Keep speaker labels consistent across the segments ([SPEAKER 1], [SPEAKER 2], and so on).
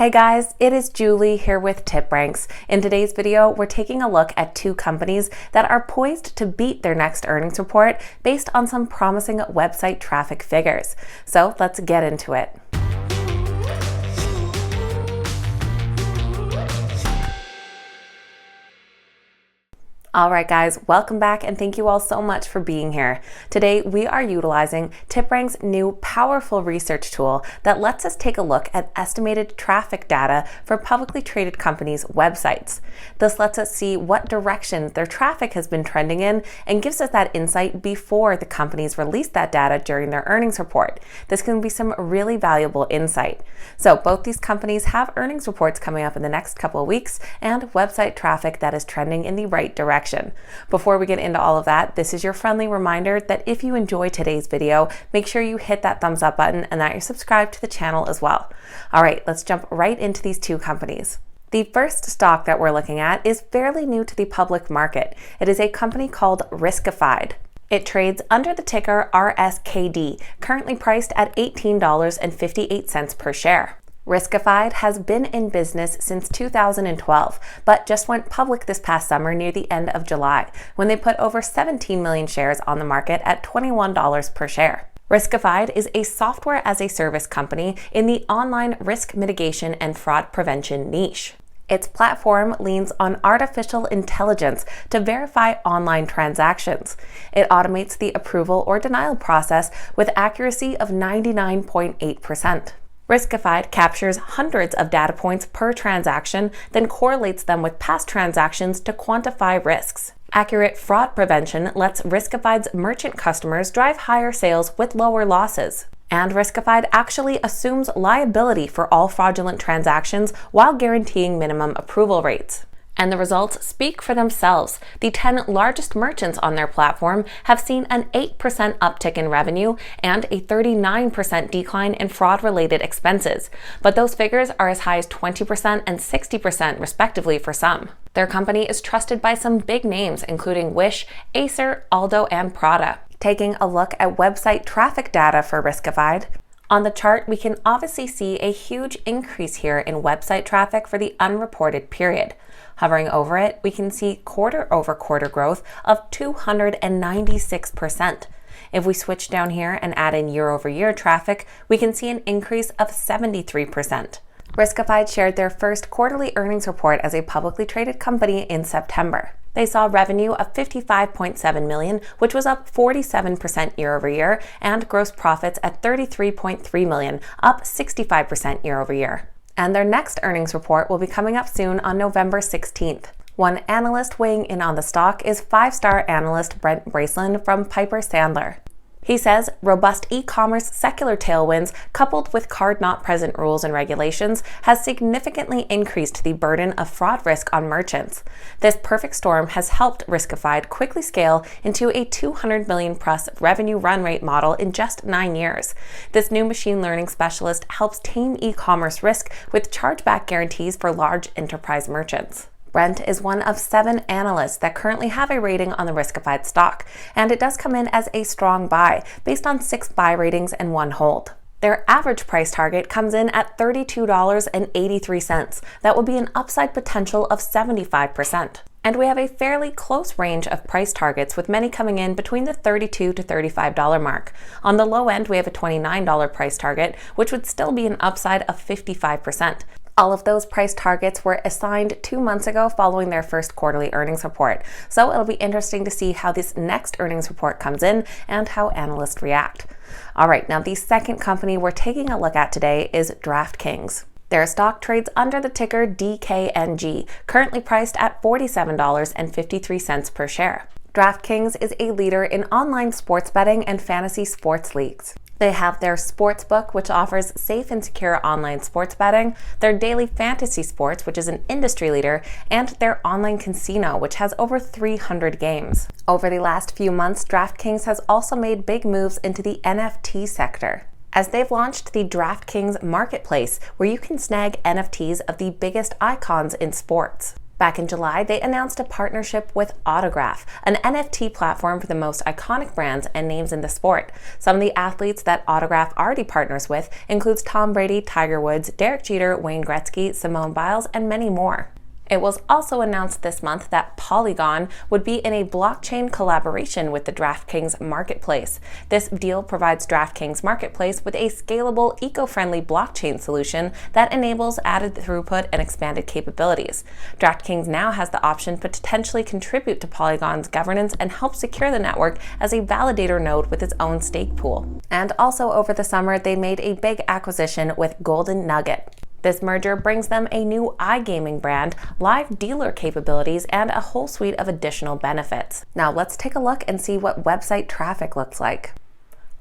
[SPEAKER 1] Hey guys, it is Julie here with TipRanks. In today's video, we're taking a look at two companies that are poised to beat their next earnings report based on some promising website traffic figures. So let's get into it. Alright guys, welcome back and thank you all so much for being here. Today we are utilizing TipRanks' new powerful research tool that lets us take a look at estimated traffic data for publicly traded companies' websites. This lets us see what direction their traffic has been trending in and gives us that insight before the companies release that data during their earnings report. This can be some really valuable insight. So both these companies have earnings reports coming up in the next couple of weeks and website traffic that is trending in the right direction. Before we get into all of that, this is your friendly reminder that if you enjoy today's video, make sure you hit that thumbs up button and that you're subscribed to the channel as well. All right, let's jump right into these two companies. The first stock that we're looking at is fairly new to the public market. It is a company called RSKD. It trades under the ticker RSKD, currently priced at $18.58 per share. RSKD has been in business since 2012, but just went public this past summer near the end of July, when they put over 17 million shares on the market at $21 per share. RSKD is a software-as-a-service company in the online risk mitigation and fraud prevention niche. Its platform leans on artificial intelligence to verify online transactions. It automates the approval or denial process with accuracy of 99.8%. RSKD captures hundreds of data points per transaction, then correlates them with past transactions to quantify risks. Accurate fraud prevention lets RSKD's merchant customers drive higher sales with lower losses. And RSKD actually assumes liability for all fraudulent transactions while guaranteeing minimum approval rates. And the results speak for themselves. The 10 largest merchants on their platform have seen an 8% uptick in revenue and a 39% decline in fraud-related expenses. But those figures are as high as 20% and 60% respectively for some. Their company is trusted by some big names, including Wish, Acer, Aldo, and Prada. Taking a look at website traffic data for RSKD, on the chart, we can obviously see a huge increase here in website traffic for the unreported period. Hovering over it, we can see quarter-over-quarter growth of 296%. If we switch down here and add in year-over-year traffic, we can see an increase of 73%. RSKD shared their first quarterly earnings report as a publicly traded company in September. They saw revenue of $55.7 million, which was up 47% year-over-year, and gross profits at $33.3 million, up 65% year-over-year. And their next earnings report will be coming up soon on November 16th. One analyst weighing in on the stock is five-star analyst Brent Bracelin from Piper Sandler. He says robust e-commerce secular tailwinds coupled with card-not-present rules and regulations has significantly increased the burden of fraud risk on merchants. This perfect storm has helped RSKD quickly scale into a $200 million plus revenue run rate model in just 9 years. This new machine learning specialist helps tame e-commerce risk with chargeback guarantees for large enterprise merchants. Brent is one of 7 analysts that currently have a rating on the RSKD stock, and it does come in as a strong buy based on 6 buy ratings and 1 hold. Their average price target comes in at $32.83. That would be an upside potential of 75%. And we have a fairly close range of price targets, with many coming in between the $32 to $35 mark. On the low end, we have a $29 price target, which would still be an upside of 55%. All of those price targets were assigned 2 months ago following their first quarterly earnings report. So it'll be interesting to see how this next earnings report comes in and how analysts react. All right, now the second company we're taking a look at today is DraftKings. Their stock trades under the ticker DKNG, currently priced at $47.53 per share. DraftKings is a leader in online sports betting and fantasy sports leagues. They have their sportsbook, which offers safe and secure online sports betting, their daily fantasy sports, which is an industry leader, and their online casino, which has over 300 games. Over the last few months, DraftKings has also made big moves into the NFT sector, as they've launched the DraftKings Marketplace, where you can snag NFTs of the biggest icons in sports. Back in July, they announced a partnership with Autograph, an NFT platform for the most iconic brands and names in the sport. Some of the athletes that Autograph already partners with includes Tom Brady, Tiger Woods, Derek Jeter, Wayne Gretzky, Simone Biles, and many more. It was also announced this month that Polygon would be in a blockchain collaboration with the DraftKings marketplace. This deal provides DraftKings marketplace with a scalable, eco-friendly blockchain solution that enables added throughput and expanded capabilities. DraftKings now has the option to potentially contribute to Polygon's governance and help secure the network as a validator node with its own stake pool. And also over the summer, they made a big acquisition with Golden Nugget. This merger brings them a new iGaming brand, live dealer capabilities, and a whole suite of additional benefits. Now let's take a look and see what website traffic looks like.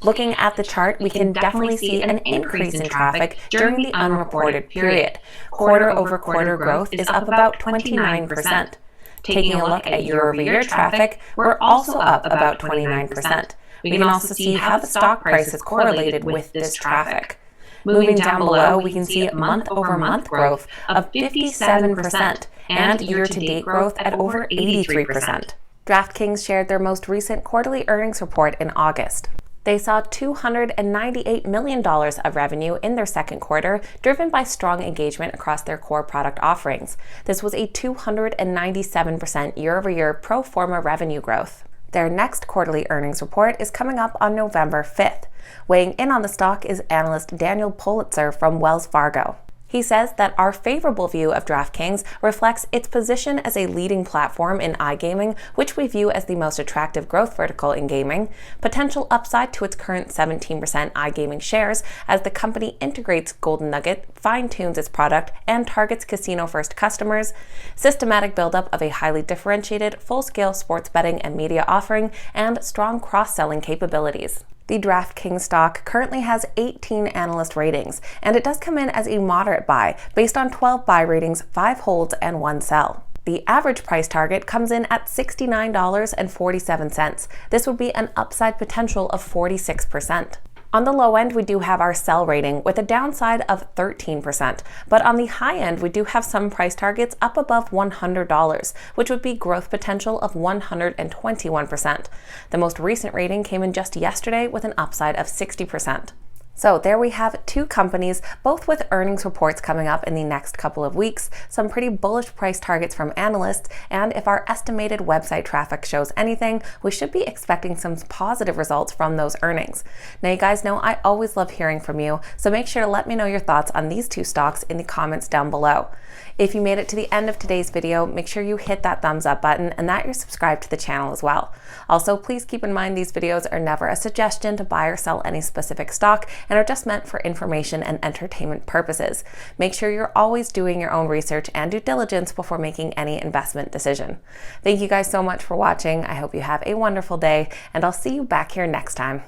[SPEAKER 1] Looking at the chart, we can definitely see an increase in traffic during the unreported period. Quarter-over-quarter growth is up about 29%. Taking a look at year-over-year traffic, we're also up about 29%. We can also see how the stock price is correlated with this traffic. Moving down below, we can see month-over-month growth of 57% and year-to-date growth at over 83%. DraftKings shared their most recent quarterly earnings report in August. They saw $298 million of revenue in their second quarter, driven by strong engagement across their core product offerings. This was a 297% year-over-year pro forma revenue growth. Their next quarterly earnings report is coming up on November 5th. Weighing in on the stock is analyst Daniel Pulitzer from Wells Fargo. He says that our favorable view of DraftKings reflects its position as a leading platform in iGaming, which we view as the most attractive growth vertical in gaming, potential upside to its current 17% iGaming shares as the company integrates Golden Nugget, fine-tunes its product, and targets casino-first customers, systematic buildup of a highly differentiated, full-scale sports betting and media offering, and strong cross-selling capabilities. The DraftKings stock currently has 18 analyst ratings, and it does come in as a moderate buy based on 12 buy ratings, 5 holds, and 1 sell. The average price target comes in at $69.47. This would be an upside potential of 46%. On the low end, we do have our sell rating with a downside of 13%, but on the high end, we do have some price targets up above $100, which would be growth potential of 121%. The most recent rating came in just yesterday with an upside of 60%. So there we have two companies, both with earnings reports coming up in the next couple of weeks, some pretty bullish price targets from analysts, and if our estimated website traffic shows anything, we should be expecting some positive results from those earnings. Now you guys know I always love hearing from you, so make sure to let me know your thoughts on these two stocks in the comments down below. If you made it to the end of today's video, make sure you hit that thumbs up button and that you're subscribed to the channel as well. Also, please keep in mind these videos are never a suggestion to buy or sell any specific stock and are just meant for information and entertainment purposes. Make sure you're always doing your own research and due diligence before making any investment decision. Thank you guys so much for watching. I hope you have a wonderful day, and I'll see you back here next time.